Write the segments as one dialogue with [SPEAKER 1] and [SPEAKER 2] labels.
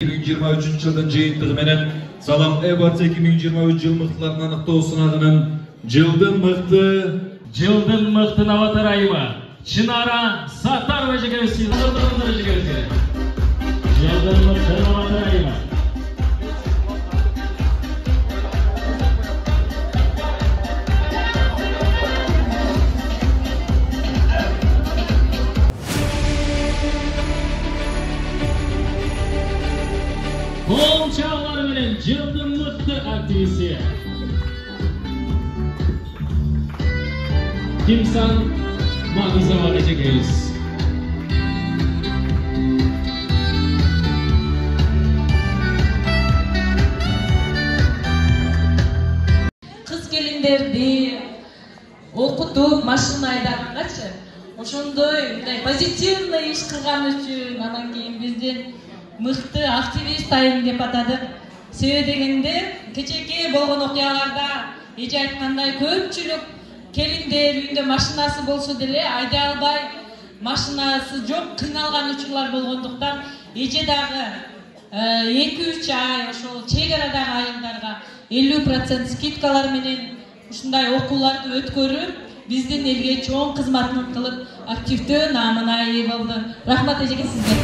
[SPEAKER 1] 2023 жылдын жыйынтыгы менен Салам Awards 2023 жыл мыктыларын аныктоо сынагынын жылдын мыкты новатор айымы Чынара Саттарова жигерибиз жылдын мыкты новатор айымы. Кол чаалары менен жылдын мыкты активисти Кимсан Магызова жигерибиз.
[SPEAKER 2] Кыз келиндерди окутуп машина айдаганчы ошондой мындай позитивный иш кылган үчүн анан кийин биздин мыкты активист айым деп атадык. Себеби дегенде кечеки болгон окуяларда эже айткандай көпчүлүк келиндер үйүндө машинасы болсо деле айдай албай, машинасы жок кыйналган учурлар болгондуктан эже дагы 2-3 ай ошол чек арадагы айымдарга 50% скидкалар менен ушундай окууларды өткөрүп, биздин элге чоң кызматын кылып, активдүү наамына ээ болду. Рахмат эжеге сизге.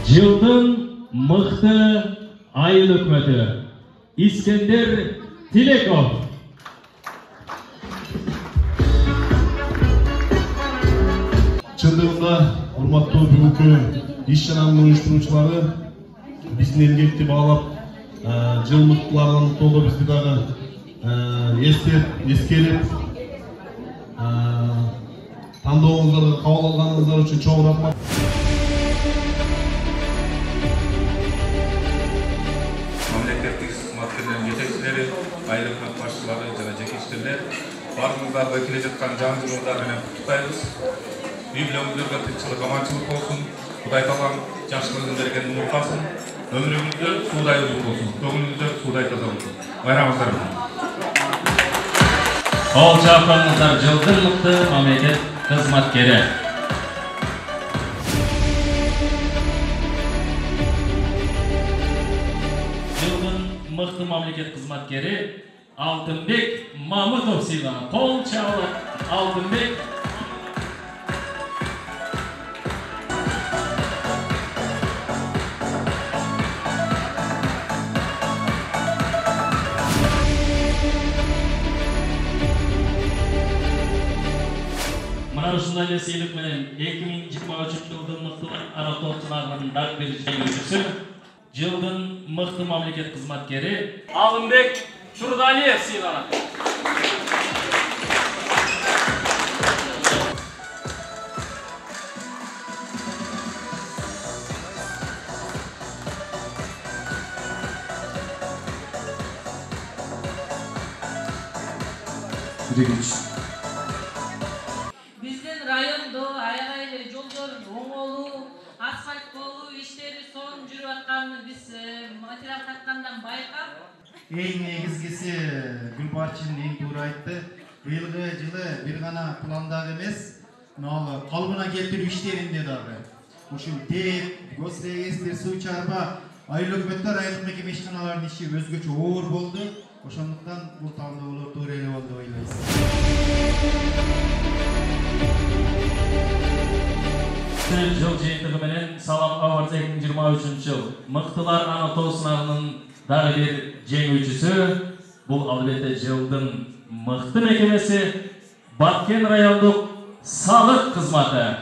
[SPEAKER 1] Жылдын мыкты айыл өкмөтү Искендер Тилеков.
[SPEAKER 3] Чындыгында урматтуу бүгүнкү иш чаранын уюштуруучулары биздин эмгекти баалап, жыл мыктыларын аныктоодо бизди дагы эскерип, тандообуңуздарга кабыл алганыңыздар үчүн чоң рахмат.
[SPEAKER 4] Айыл өкмөт башчылары жана жеке ишкерлер баарыңыздарды келе жаткан жаңы жылдар менен куттуктайбыз. Үй бүлөңүздөргө тынччылык, аманчылык болсун. Кудай таалам жакшылыгын бергенин унутпасын. Өмүрүңүздө суудай uzun болсун. Көңүлүңүздө суудай таза болсун. Байрамыңыздар менен.
[SPEAKER 1] Кол чапаңыздар жылдын мыкты мамлекет кызматкери. Мыкты мамлекет кызматкери Алтынбек Мамытов сыйланат. Кол чабылат Алтынбек. Мына ушундай эле сыйлык менен 2023 жылдын мыктылар аныктоо сынагынын дагы бир жеңүүчүсү жылдын мыкты мамлекет кызматкери Алымбек Чурдалиев сыйланат.
[SPEAKER 2] Биздин райондо аябай эле жолдордун оңолуу, асфальт болуу иштери сонун жүрүп атканын биз материал тарткандан байкап.
[SPEAKER 5] Эң негизгиси Гүлбарчын эң туура айтты. Быйылгы жылы бир гана пландагы эмес, калыбына келтирүү иштеринде дагы. Ушул ТЭП, госреестр, суу чарба, айыл өкмөттөр, айылдык мекеме ишканаларынын иши өзгөчө оор болду. Ошондуктан бул тандоолор туура эле болду деп ойлойбуз.
[SPEAKER 1] Жыл жыйынтыгы менен Салам Awards 2023 жыл мыктылар аныктоо сынагынын дагы бир жеңүүчүсү бул албетте жылдын мыкты мекемеси Баткен райондук салык кызматы.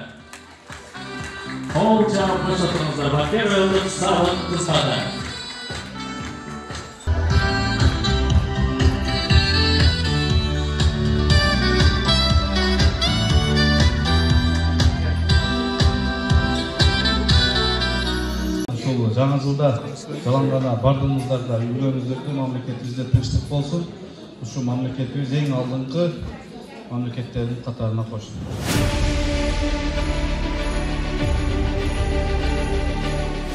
[SPEAKER 1] Кол чабып коштуңуздар, Баткен райондук салык кызматы.
[SPEAKER 3] Жаңа жылда жалаңгана бардыңыздарда үйлөрүңүздөрдө мамлекетибизде тынчтык болсун. Ушу мамлекетибиз эң алдыңкы мамлекеттердин катарына кошсун.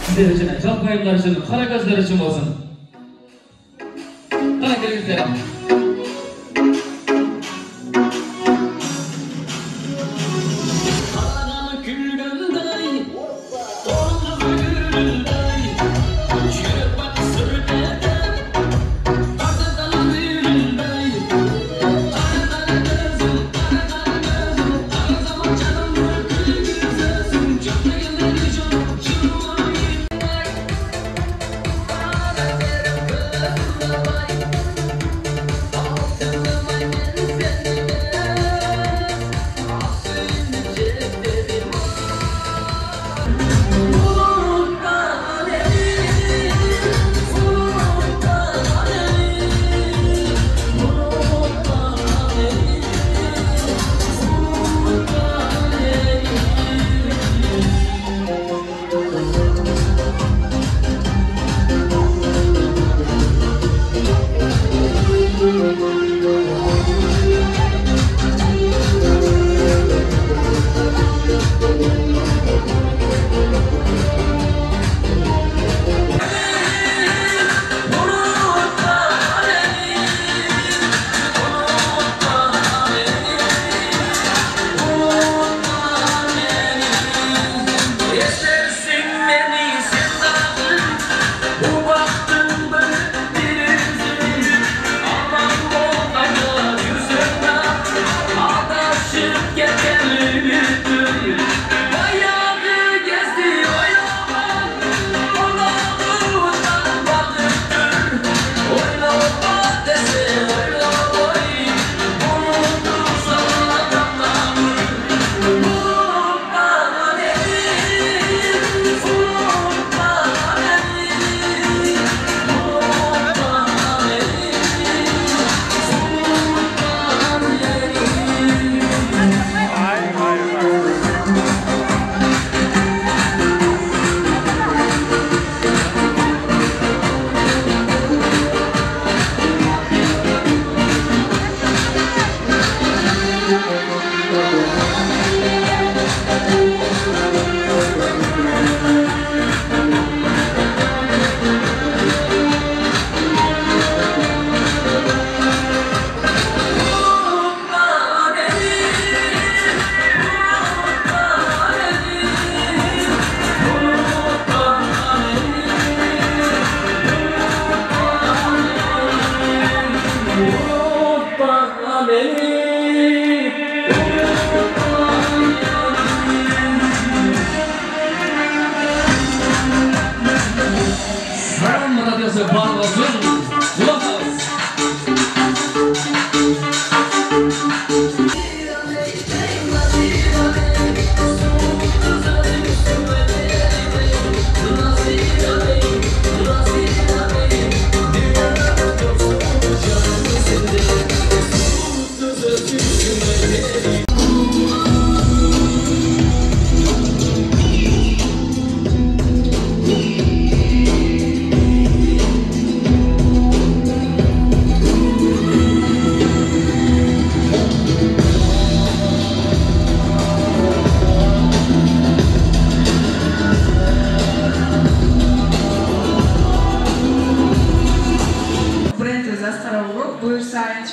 [SPEAKER 6] Сиздер үчүн жалпы айымдар үчүн кара көздөр үчүн болсун. Кана келиңиздер.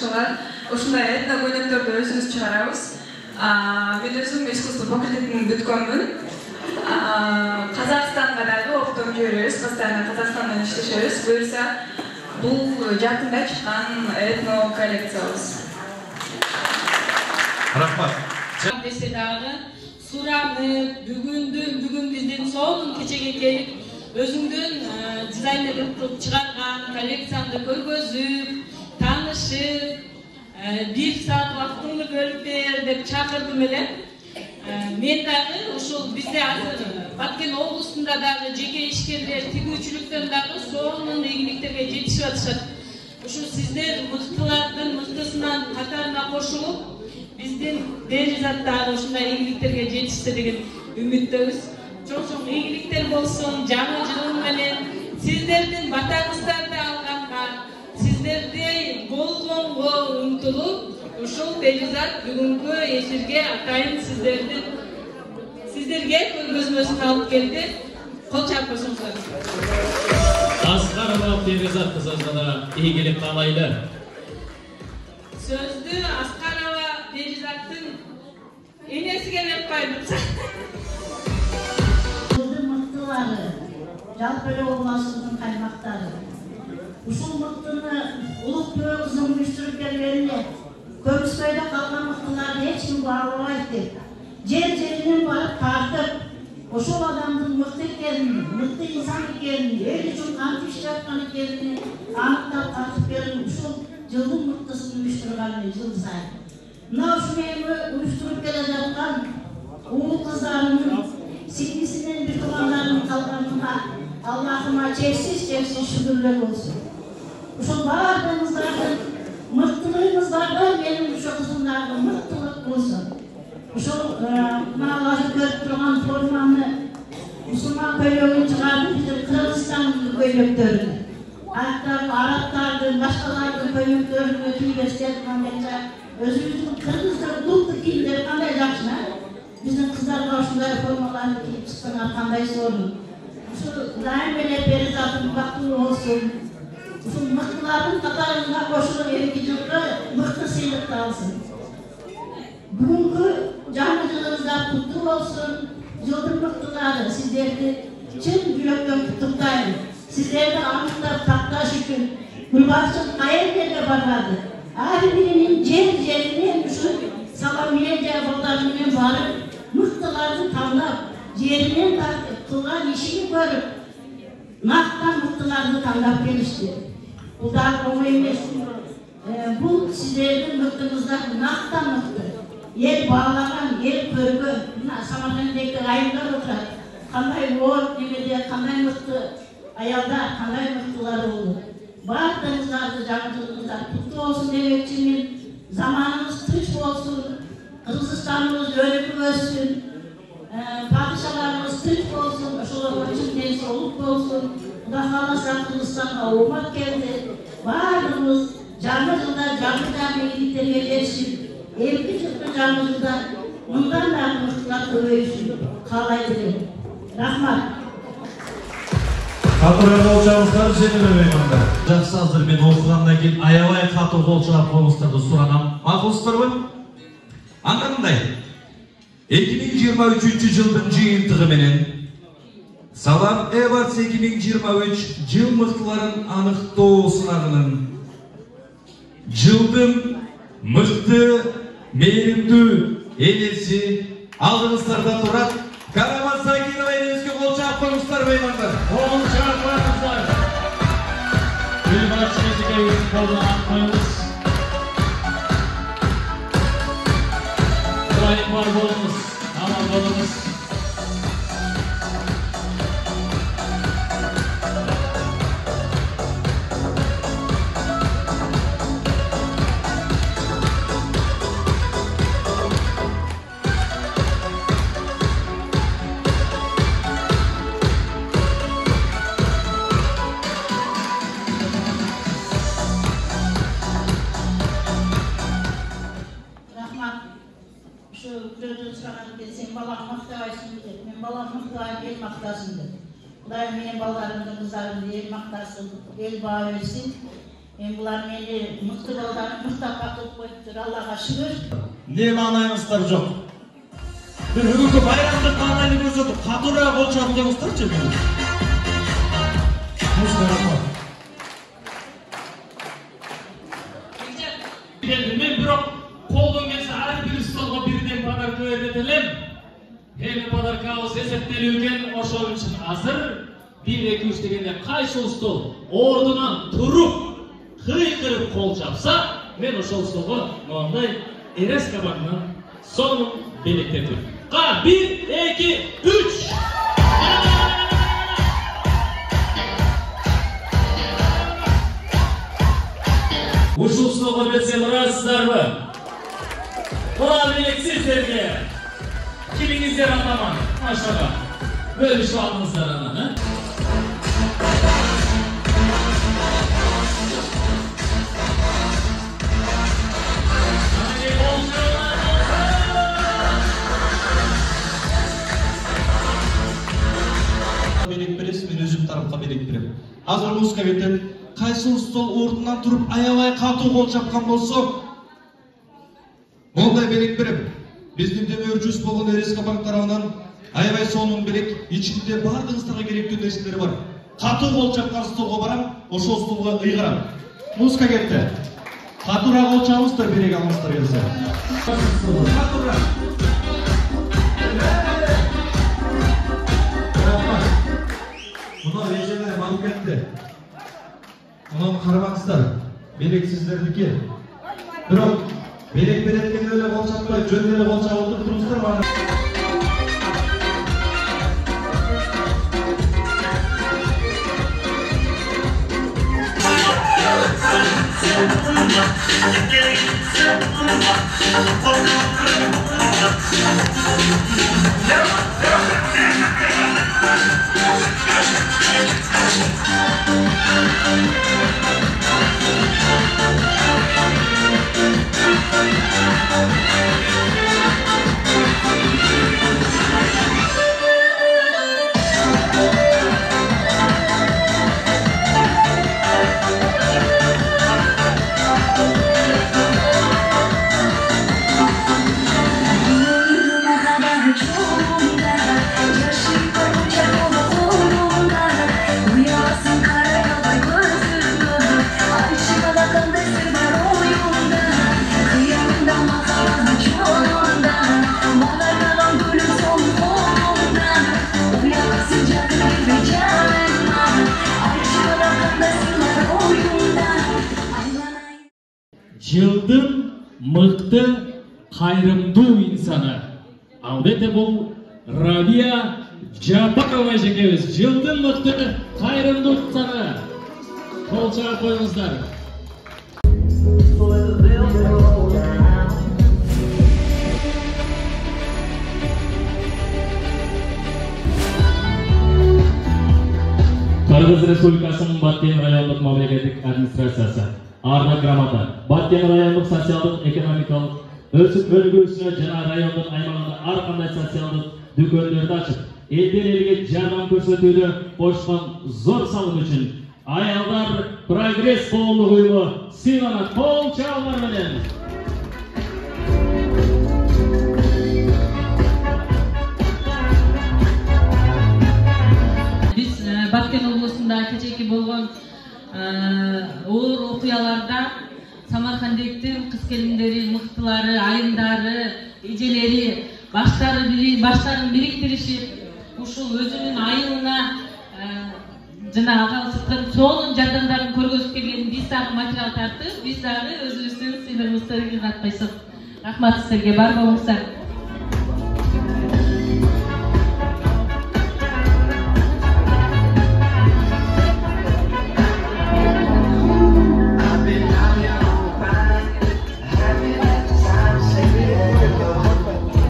[SPEAKER 7] катнашканга. Ушундай этно көйнөктөрдү өзүбүз чыгарабыз. Мен өзүм искусство факультетинин бүткөнмүн. Казакстанга дагы окутуп жүрөбүз. Казакстандан иштешебиз. Буюрса, бул жакында чыккан этно коллекциябыз.
[SPEAKER 4] Рахмат.
[SPEAKER 2] Десе дагы суранып, бүгүн биздин сонун кечеге келип өзүңдүн дизайнерлик кылып чыгарган коллекцияңды көргөзүп, таанышып, 1 саат вакытыңды бөлүп бер деп чакырдым эле. Мен дагы ушул бизде азыр Баткен облусунда дагы жеке ишкерлер тигүүчүлүктөн дагы сонун ийгиликтерге жетишип атышат. Ушул сиздер мыктылардын мыктысынан катарына кошулуп, биздин Беризат дагы ушундай ийгиликтерге жетишсе деген үмүттөбүз. Чоң ийгиликтер болсун, жаңы жыл менен сиздердин батаңыздарды алганга, сиздердей болгонго умтулуп, ушул Беризат бүгүнкү эфирге атайын сиздерге көргөзмөсүн алып келди. Кол чаап койсоңуздар.
[SPEAKER 1] Аскарова Беризат кызына да ийгилик каалайлы.
[SPEAKER 2] Сөздү Аскарова Беризаттын энесиге берип койдум.
[SPEAKER 8] Мыктылары, жалпы областын каймактары. Ушул мыктыны улук бөөбүздүн уюштуруп бергенине Көбүскөйдө калган мыктыларды эч ким баалабайт. Жер-жеринен барып тартып, ошол адамдын мыкты экенин, мыкты инсан экенин, эл үчүн кантип иштеп экенин аныктап тартып берип, ушул жылдын мыктысын уюштурган жыл сайын. Мына ушул эми уюштуруп келе жаткан уул кыздарымдын сиңдисинен бир туугандарымдын калганына Аллахыма чексиз шүгүрлөр болсун. Ушул баардыгыңыздардын мыктылыгыңыздардан менин ушул кызымдардын мыктылык болсун. Ушул мыналарды көрүп турган форманы мусулман көйлөгүн чыгардым, биздин Кыргызстандын көйлөктөрүнө. Арабтардын, башкалардын көйлөктөрүнө кийбестер кандайча өзүбүздүн кыргыздын улуттук кийимдери кандай жакшы, биздин кыздарга ушундай формаларды кийип чыксаңар кандай сонун. Ушул дайым эле Беризаттын бактылуу болсун. Ушул мыктылардын катарына кошулуп 2 жылга мыкты сыйлыкты алсын. Бүгүнкү жаңы жылыңыздар куттуу болсун. Жылдын мыктылары сиздерди чын жүрөктөн куттуктайм. Сиздерди аныктап такташ үчүн Гүлбарчын каерге барбады. Ар биринин жеринен ушул саламия балдар менен барып, мыктыларды тандап, жеринен тартып, кылган ишин көрүп, нактан мыктыларды тандап келишти. Бул дагы оңой эмес. Бул сиздердин мыктыңыздар нактан мыкты. Ел баалаган, ел көргөн, мына Самаркандагы айымдар отурат. Кандай оор немеде, кандай мыкты аялдар, кандай мыктылар болду. Баардыгыңыздарды жаңы жылыңыздар куттуу болсун демекчимин. Заманыбыз тынч болсун, Кыргызстаныбыз өнүгүп өссүн, падышаларыбыз тынч болсун, ошолорго чын денсаулык болсун. Кудай кааласа Кыргызстанга оомат келди. Баардыгыбыз жаңы жылда жаңы ийгиликтерге жетишип, 2 жылдын жаңы жылда мындан да мыктылар көбөйүшүн каалайт элем. Рахмат.
[SPEAKER 9] Катырга болчаңыздар жеңилбейминдар. Жакшы, азыр мен окугандан кийин аябай катуу кол чаап коюңуздарды суранам. Макулсуздарбы? Анда мындай. 2023 жылдын жыйынтыгы менен Салам Эвардс 2023 жыл мыктыларын аныктоо сынагынын жылдын мыкты, мээримдүү энеси алдыңыздарда турат. Караман Сагирова энебизге кол чаап коюңуздар беймандар.
[SPEAKER 1] Кол чаап коюңуздар. Гүлбарчын эжекебиздин колун алып коюңуз. Кулайым бар болуңуз, аман болуңуз.
[SPEAKER 8] Құдай менен балаларымды, қыздарымды ел мақтасын, ел баа берсин. Бұлар мені мықты балдарын Мұстапа қылып қойыптыр, Аллаға шүкір.
[SPEAKER 9] Не маңайыңыздар жоқ? Бір бүгінгі байрамдық маңайды көрсетіп, қатырақ қол шабудыңыздар ше бұл?
[SPEAKER 1] Мен бирок колдон келсе ар бир столго бирден подарка берет элем. Эми подаркабыз эсептелүүгөн ошол үчүн азыр 1-2-3 дегенде кайсы стол ордунан туруп кырый-кырып кол чапса, мен ошол столго мындай эрес кабагынан сонун белектетим. 1-2-3. Ушул столго берсем ыраазсыздарбы? Буга белек сиздерге. Кимиңиздер атаман, ашага. Бөлүшүп алдыңыздар анан,
[SPEAKER 9] Белек бересиз, мен өзүм тарапка белек берем. Азыр музыка кетет. Кайсы стол ордунан туруп аябай катуу кол чапкан болсо, ондай белек берем. Биздин демөөрчүбүз болгон РСК банк тарабынан аябай сонун белек, ичинде бардыгыңыздарга керектүү нерселер бар. Катуу кол чапкан столго барам, ошол столго ыйгарам. Музыка кетти. Катуураак кол чабыңыздар, белек алыңыздар келсе. Катуураак. Мына режимдер алып кетти. Мунун карабаңыздар. Белек сиздердики. Бирок белек береткен эле кол чаппай, жөн эле кол чабып туруңуздар баары.
[SPEAKER 1] Жылдын мыкты кайрымдуу инсаны. Албетте бул Рабия Жапарова эжекебиз. Жылдын мыкты кайрымдуу инсаны. Кол чаап коюңуздар. Кыргыз Республикасынын Баткен райондук мамлекеттик администрациясы Арна грамота Баткен райондук социалдык-экономикалык өсүп өнүгүүсүнө жана райондун аймагында ар кандай социалдык дүкөндөрдү ачып, элден элге жардам көрсөтүүдө кошкон зор салым үчүн Аялдар Прогресс коомдук уюму сыйланат. Кол чабуулар менен.
[SPEAKER 2] Биз Баткен облусунда кечээки болгон оор окуяларда Самаркандектин кыз келиндери, мыктылары, айымдары, эжелери баштарын бириктиришип, ушул өзүнүн айылына жана ага сонун жардамдарын көргөзүп келген биз дагы материал тартып, биз дагы өзүбүздүн сыйлыгыбызды катпайсыз. Рахмат силерге, бар болуңуздар.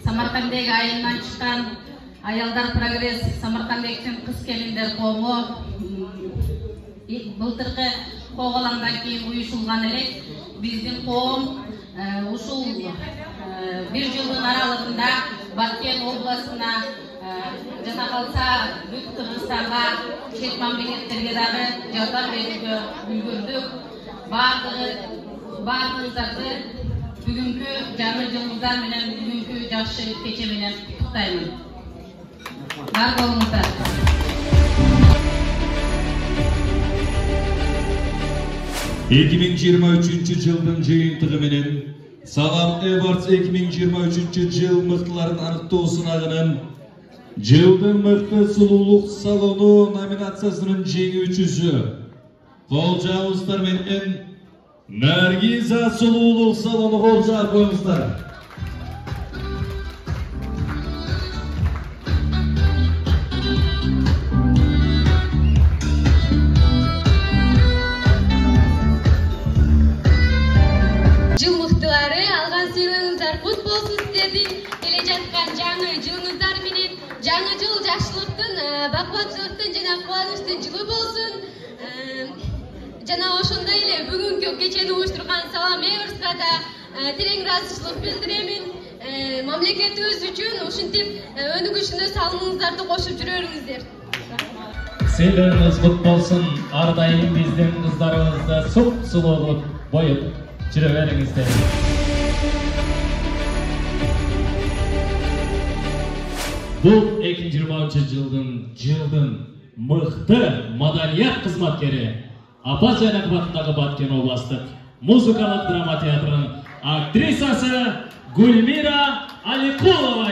[SPEAKER 2] Самаркандегі айылынан шыққан Аялдар Прогресс Самаркандектин кыз келиндер коому былтыркы коголаңдан кийин уюшулган элек. Биздин коом ушул бир жылдын аралыгында Баткен областына жана калса Бүт Кыргызстанга, чет мамлекеттерге дагы жардам берүүгө үлгөрдүк. Bardığınızda bugünkü canlı yılımızdan bilen bugünkü жақсы keçe bilen kutlayman. Var bolыңыздар.
[SPEAKER 9] 2023 жылдың жиынтығы менен Салам Эвардс 2023 жыл мықтыларын анықтау сынағының жылдың мықты сұлулық салону номинациясының жеңүүчүсү Қолжауыздар менен Наргиза сұлулық салону қолжап қойыңыздар.
[SPEAKER 10] Kut bolsun sizlerдің келе жатқан жаңы жылыңыздар менен жаңы жыл жакшылыктын, бакубатчылыктын жана кубанычтын жылы болсун. Жана ошондой эле бүгүнкү кечени уюштурган Салам Эвардска да терең ыраазычылык билдиремин. Мамлекетибиз үчүн ушинтип өнүгүшүнө салымыңыздарды кошуп жүрөрүңүздөр.
[SPEAKER 1] Сыйлыгыңыз кут болсун. Ар дайым биздин кыздарыбызды суп-сулуу кылып боюп жүрө бериңиздер. Бұл 2023 жылдың мықты маданият қызматкері Апас және қабаттағы Баткен областық музыкалық драма театрының актрисасы Гүлмира Аликулова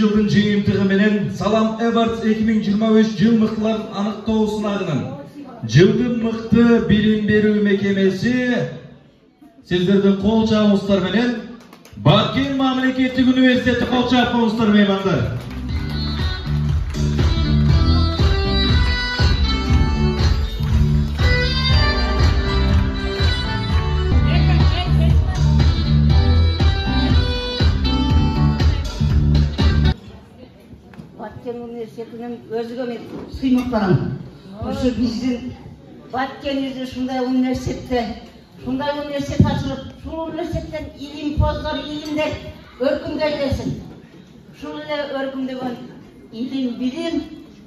[SPEAKER 9] жылдың жиынтығы менен Салам Эвардс 2023 жыл мықтыларын анықтау сынағының жылдың мықты билим берүү мекемеси сіздердің қол жабыңыздар менен Баткен мамлекеттик университети қол жабыңыздар меймандар.
[SPEAKER 8] Баткен университетінің өзіге мен сыймақ барам. Осы біздің Баткенімізде шундай университет ашылып, шул университеттен илимпоздар, илимдер өркүндөйлесин. Шул эле өркүндөгөн илим, билим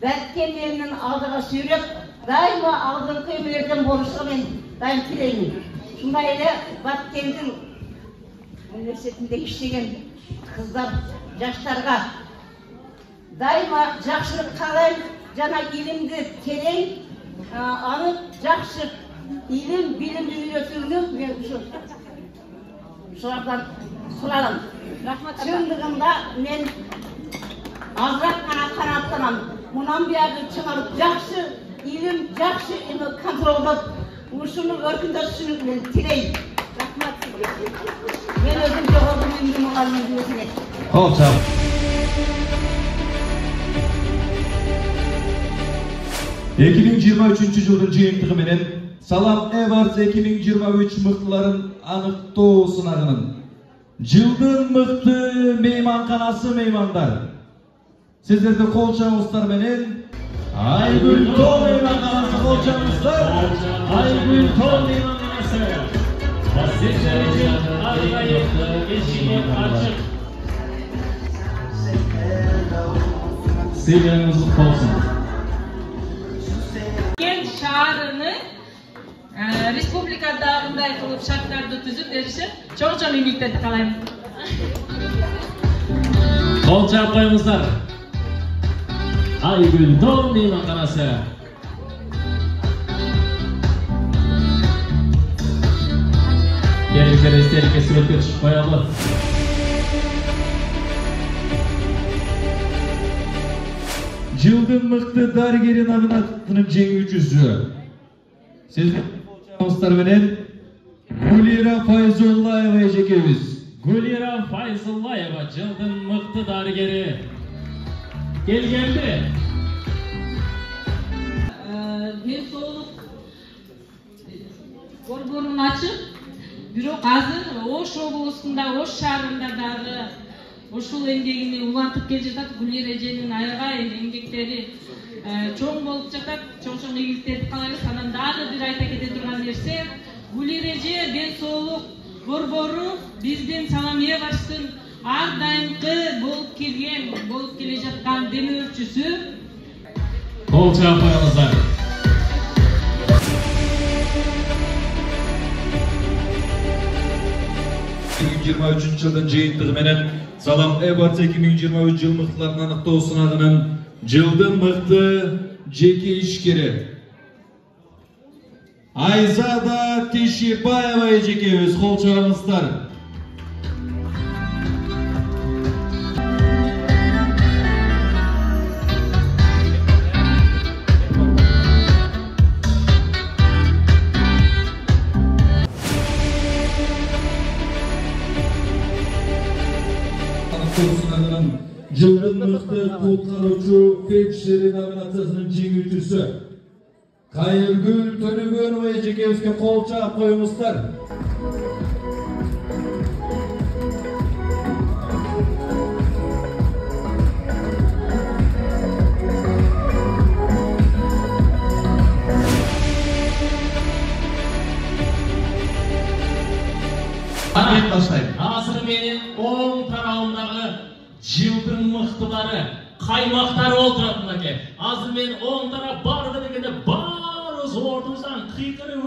[SPEAKER 8] Баткеннин алдыга сүйрөп, дайыма алдыңкы эмелерден болушуга мен дайым тилеймин. Шундай эле Баткендин университетинде иштеген кыздар, жаштарга дайыма жақшылық қалайым, жана илимди терең, аны жақшы илим, билимди үйрөтүүнү мен шулардан суралам. Чындыгында мен азыраак гана канааттанам. Мунан бияғы чыгарып жақшы илим, жақшы контролдоп, ушуну өркүндөтүшүнү мен тилейм. Рахмат сизге. Мен өзүм жогорку меңди мугалимдин өзүнө.
[SPEAKER 9] Кол жаб. 2023 жылдың жиынтығы менен Салам Эвардс 2023 мықтыларын анықтоо сынағының жылдың мықты мейманканасы меймандар. Сіздерді қол жабыңыздар менен Айгүл Тол мейманканасы қол жабыңыздар.
[SPEAKER 1] Айгүл Тол мейманканасы. Сіздер үшін әрдайым ешіне ашық. Сыйлығыңыз болсын.
[SPEAKER 2] Шаарыны республикадагындай кылып шарттарды түзүп беришип, чоң милдетти каалайм.
[SPEAKER 1] Кол жаап коюңуздар. Айгүл Тол мейманканасы. Келиңиздер эстерикке сүрөткө түшүп коелу.
[SPEAKER 9] Жылдың мықты даргери номинациясының жеңүүчүсү. Сіздер қол менен Гүлира Файзуллаева эжекебиз.
[SPEAKER 1] Гүлира Файзуллаева жылдың мықты даргери. Келгенде.
[SPEAKER 2] Ден соолук борборун ачып, Бирок азыр Ош облусунда, Ош шаарында дагы ушул эмгегини улантып келе жатат. Гүл Эреженин аябай эмгектери чоң болуп жатат. Чоң ийгиликтерди каалайбыз. Анан дагы бир айта кете турган нерсе, Гүл Эреже ден соолук борбору биздин Саламия баштын ар дайымкы болуп келе жаткан демөөрчүсү.
[SPEAKER 1] Кол чаап коюңуздар.
[SPEAKER 9] 2023 жылдын жыйынтыгы менен Салам Awards 2023 жыл мыктыларын аныктоо сынагынын жылдын мыкты жеке ишкери Айзада Тишибаева эжекебиз, кол чабыңыздар. Жылдын мыкты куткаруучу фельдшери номинациясынын жеңүүчүсү Кайыргүл Төнөгөнова эжекебизге кол чаап коюңуздар.
[SPEAKER 1] Азыр менин оң тарабымдагы жылдын мыктылары, каймактары олтурат экен. Азыр мен оң тарап барды дегенде баарыбыз ордубуздан кыйкырып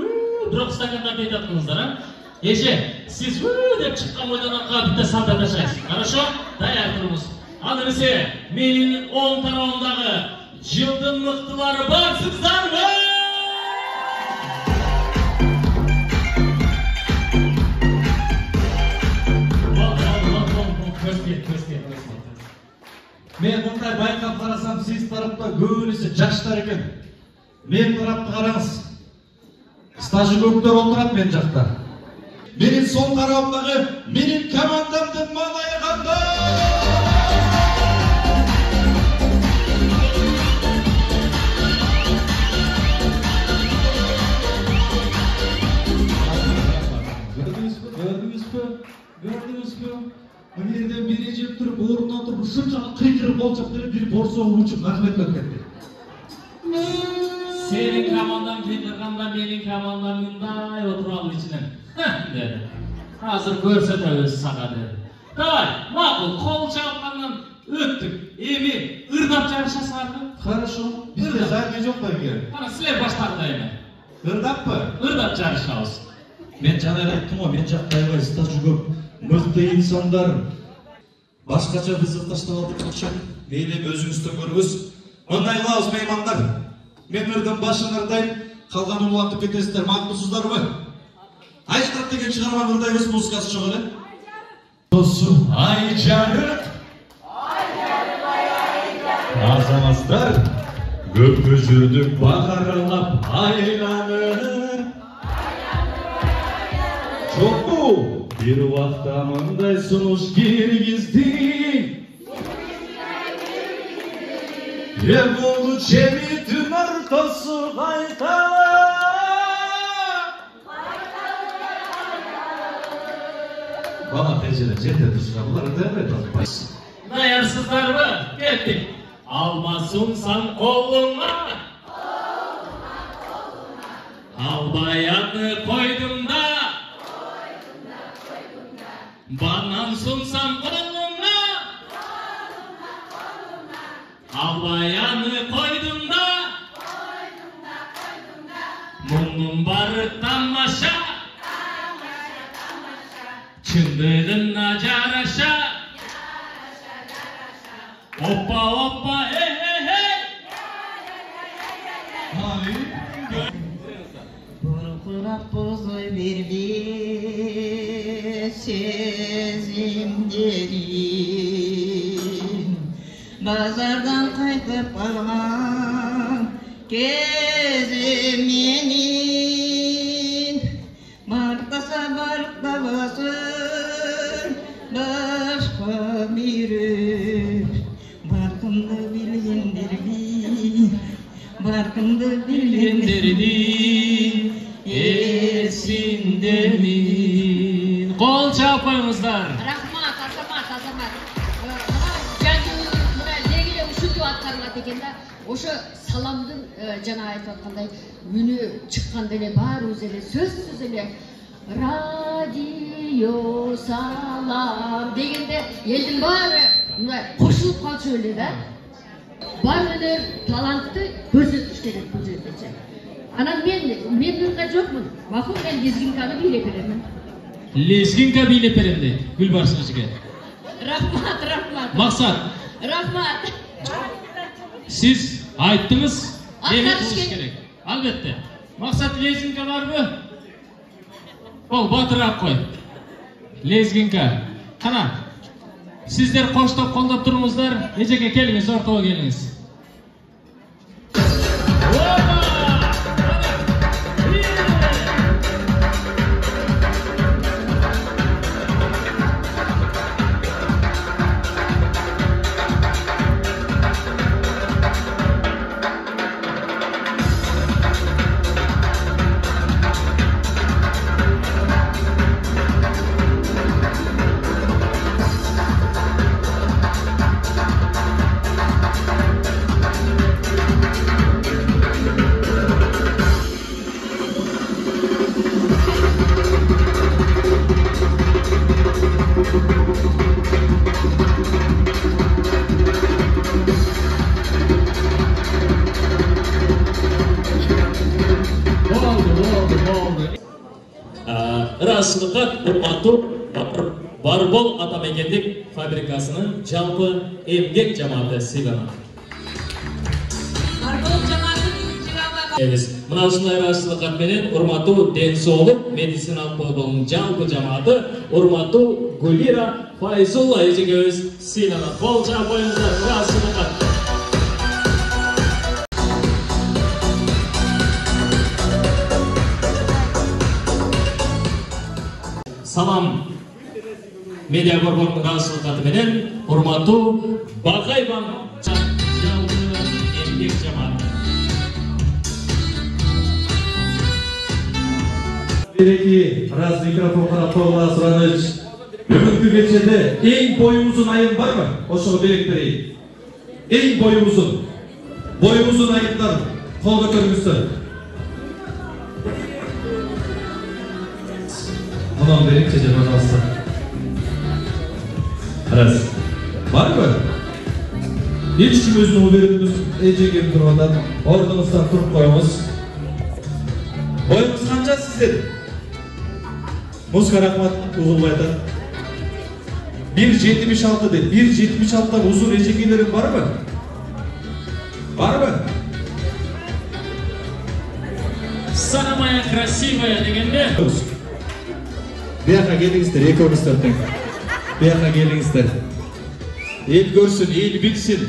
[SPEAKER 1] бирок стакандар дейт аткыңыздар, а? Эже, сиз деп чыккан бойдон аркага битте салта ташайсыз. Хорошо? Даяр турубуз. Ал эмесе менин оң тарабымдагы жылдын мыктылары барсыздарбы?
[SPEAKER 9] Мен мындай байкап карасам, сиз тарапта көбүнесе жаштар экен. Мен тарапты караңыз. Стажы көктөр олтурат мен жакта. Менин сол тарабымдагы менин командамдын маңайы кандай? Көрдүңүзбү? Мына жерден бири жеп туруп, ордунан туруп, ушунчалык кыйкырып болчап берип, бири борсогу учуп рахметтеп кетти.
[SPEAKER 1] Senin командаң кыйкырганда, менин командам мындай отуралы ичинен. Деди. Азыр көрсөтөбүз сага деди. Давай, макул, кол чапкандан өттүк. Эми ырдап жарышасыңарбы?
[SPEAKER 9] Хорошо. Бизде зайкы жок бейге.
[SPEAKER 1] Кана силер баштарды эми.
[SPEAKER 9] Ырдаппы?
[SPEAKER 1] Ырдап жарышабыз.
[SPEAKER 9] Мен жана айттым го, мен жакта аябай стажы көп. Мыкты инсандар башкача кызык таштап алдыкча. Мейли өзүңүздөн көрүңүз. Мындай кылабыз меймандар. Мен ырдын башын ырдайм, калган улантып кетесиздер. Мактуусуздарбы? Айжарык деген чыгарманы ырдайбыз, музыкасы чок эле. Досу айжарык. Азаматтар көпкө жүрдүк багаралап айланып. Чокку бир убакта мындай сунуш киргиздик. Болду чемиттин ортосу кайта. Бала тежеле жерде турса булар ырдайбайт атпайсың.
[SPEAKER 1] Даярсыздарбы? Кеттик. Алмасунсан колуңа. Албаяны койдум да. Банан сунсам колуңа. Албаяны койдум да. Муңдун бары тамаша. Чындыгына жараша. Оппа, оппа, эй, эй, эй.
[SPEAKER 8] Буркурап бозой бербес сезимдерим. Базардан кайтып калган кезим менин. Бартаса барктабасын башка бирөө. Баркымды билгендерби, эсиндеми.
[SPEAKER 6] Qol çağap qo'yingizlar.
[SPEAKER 10] Rahmat, azamat. Mına legile uşundu atkarlar degende, o'sha salamdın jana aytып atқандай үні чыкканда эле бар өзү эле сөзсүз эле радио салам дегенде элдин баары мындай кошулуп калчу эле да. Бар өнөр талантты көрсөтүш керек бул жерде. Анан мен мындай жокмун. Макул мен лезгинканы бийлеп беремин.
[SPEAKER 6] Lezginka biylep berem deydi Gülbarsin ejiga.
[SPEAKER 10] Rahmat.
[SPEAKER 6] Maqsad.
[SPEAKER 10] Rahmat.
[SPEAKER 6] Siz ayttınız, demek
[SPEAKER 10] Atqarish
[SPEAKER 6] qilish kerak. Albatta. Maqsad lezginka bormi? Ol, botirab qo'y. Lezginka. Qana. Sizlar qo'shtoq qo'llab turingizlar. Ejaga kelingiz, o'rtaga kelingiz.
[SPEAKER 1] Расылықат Урмату Барбол Атамекендік фабрикасының жалпы емгек жамааты сыйланады.
[SPEAKER 2] Барбол жамааты
[SPEAKER 1] Мына ушундай расылықат менен Урмату Денсоолук медициналық борборунун жалпы жамааты Урмату Гулира Файзулла эжегебиз сыйланат. Бол жаап коюңуздар расылықат. Salam Media Borborunun rasılықаты менен Урмату Бакайбан жалпы эмгек жамааты.
[SPEAKER 9] Береки раз микрофон карап койгула сураныч. Бүгүнкү кечеде эң бою узун айым барбы? Ошого берек берейин. Эң бою узун. Бою узун айымдар кол көтөрүңүздөр. Мындан берек чеже, пожалуйста. Раз. Барбы? Эч ким өзүнүн берүүбүз эжеге турганда ордуңуздан туруп коюңуз. Боюңуз канча сиздер? Музыка рахмат угулбай атат. 1.76 дейт. 1.76 узун эжекелерим барбы? Барбы?
[SPEAKER 1] Самая красивая дегенде.
[SPEAKER 9] Бияка келиңиздер, экөөңүздөр тең. Бияка келиңиздер. Эл көрсүн, эл билсин.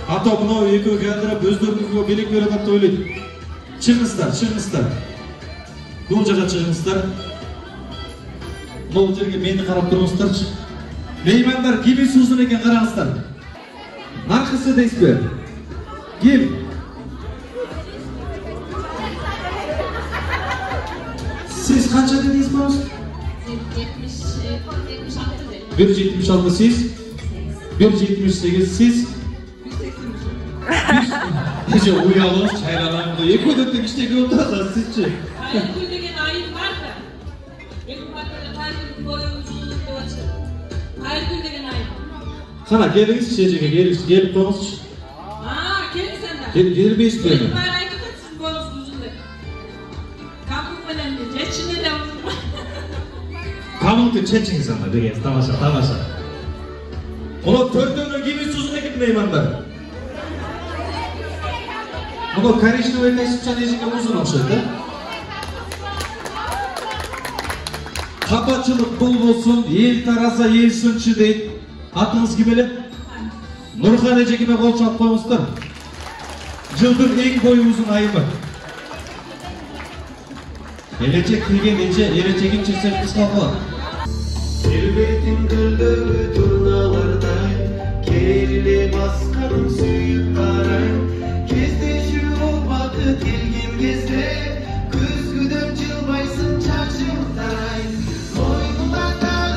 [SPEAKER 9] Ата мынау экөө кандырап өздөрүнгө белек берет деп ойлойт. Чыгыңыздар. Бул жака чыгыңыздар. Бул жерге мени карап туруңуздарчы. Меймандар кими суузун экен караңыздар. Наркысы дейсизби? Ким? Siz kança dediniz bana? 1.76 siz, 1.78 siz. Nece uyalınız, çaylanağımda. Eko'da işteki oturasınız sizce.
[SPEAKER 2] Kaygül degen ayın var mı? Benim bakımda kaygül boyunculuk dolaşır. Kaygül degen ayın.
[SPEAKER 9] Sana geliniz şişeceke, gelip konuş.
[SPEAKER 2] Gelin senden.
[SPEAKER 9] Gelir bir istiyor mu?
[SPEAKER 2] Benim ayın ayıkı da sizin boyunuz uzundur. Kapım önemli, çeçine de uzun.
[SPEAKER 9] Kamıntı çeçiniz ama degen, tamaşa. Onu törtünün gibi suzun ekip meymanlar. Bunu karıştı ve teşipçan eşike uzun okşaydı. Kapatçılık bol olsun, el tarasa el sünçü deyip atınız gibeli. Nurhan Ecekime kol çalıp koymuşlar. Жылдың ең бойы uzun айымы. Еlecek кірген ece, еlecegin çesek kısma var.
[SPEAKER 11] Elbetin gülдөğü turnalarday, kerile baskanım suyup karayım. Kezdeşi o vakit gelgen gezde, küzgüden çılbaysın çarşım tarayım. Boynuna da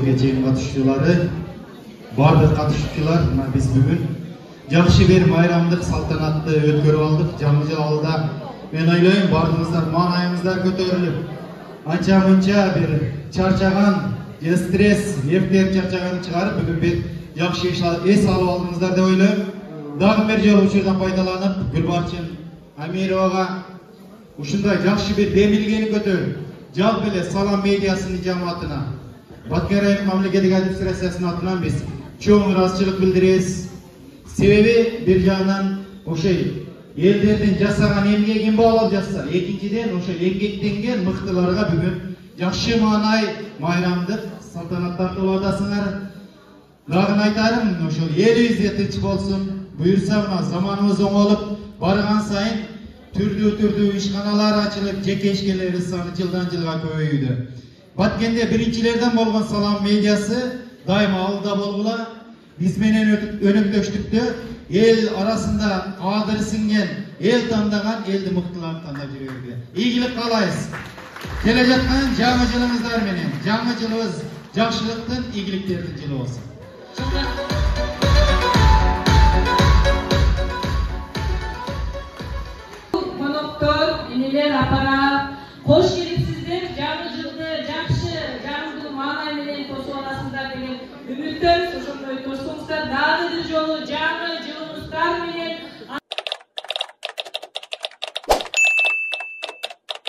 [SPEAKER 5] Geçen katışçıları, bardıq katışçılar, biz bugün жақсы bir bayramlık saltanatlı ötkөрüp aldık. Жаңы жыл алда ben ойлойм бардыңыздар маңайыңыздар көтөрүлүп, анча-мынча bir чарчаган, стресс, нервдер чарчаганын чыгарып, бүгүн bir жақсы эс алып алдыңыздар деп ойлойм. Дагы бир жолу ушудан пайдаланып, Гүлбарчын Амировага ушундай жақсы bir демилгени көтөрүп, жалпы эле Салам медиасынын жамаатына Баткен мамлекеттик администрациясынын атынан биз чоң ыраазычылык билдиребиз. Себеби бир жагынан ошой элдердин жасаган эмгегин баалап жатса, экинчиден ошо эмгектенген мыктыларга бүгүн жакшы маанай майрамдык салтанаттар кылып атасыңар. Дагы айтарым, ошо элибизде тынч болсун, буюрса мына заманыбыз оңолуп барган сайын түрдүү ишканалар ачылып, жеке ишкерлердин саны жылдан жылга көбөйүүдө. Баткенде биринчилерден болгон Салам медиасы дайыма алда болгула. Биз менен өнөктөштүктө эл арасында кадыры сиңген, эл тандаган элди мыктыларды тандап жүргөнгө. Ийгилик каалайбыз. Келе жаткан жаңы жылыңыздар менен, жаңы жылыбыз жакшылыктын, ийгиликтердин жылы болсун.
[SPEAKER 2] Konoktор, энелер, апалар, кош келипсиздер. Жаңы жылды жакшы, жаңы маанай менен тосуп аласыздар деген үмүттөнбүз. Ошондой тосуңуздар, дагы бир жолу жаңы жылыңыздар менен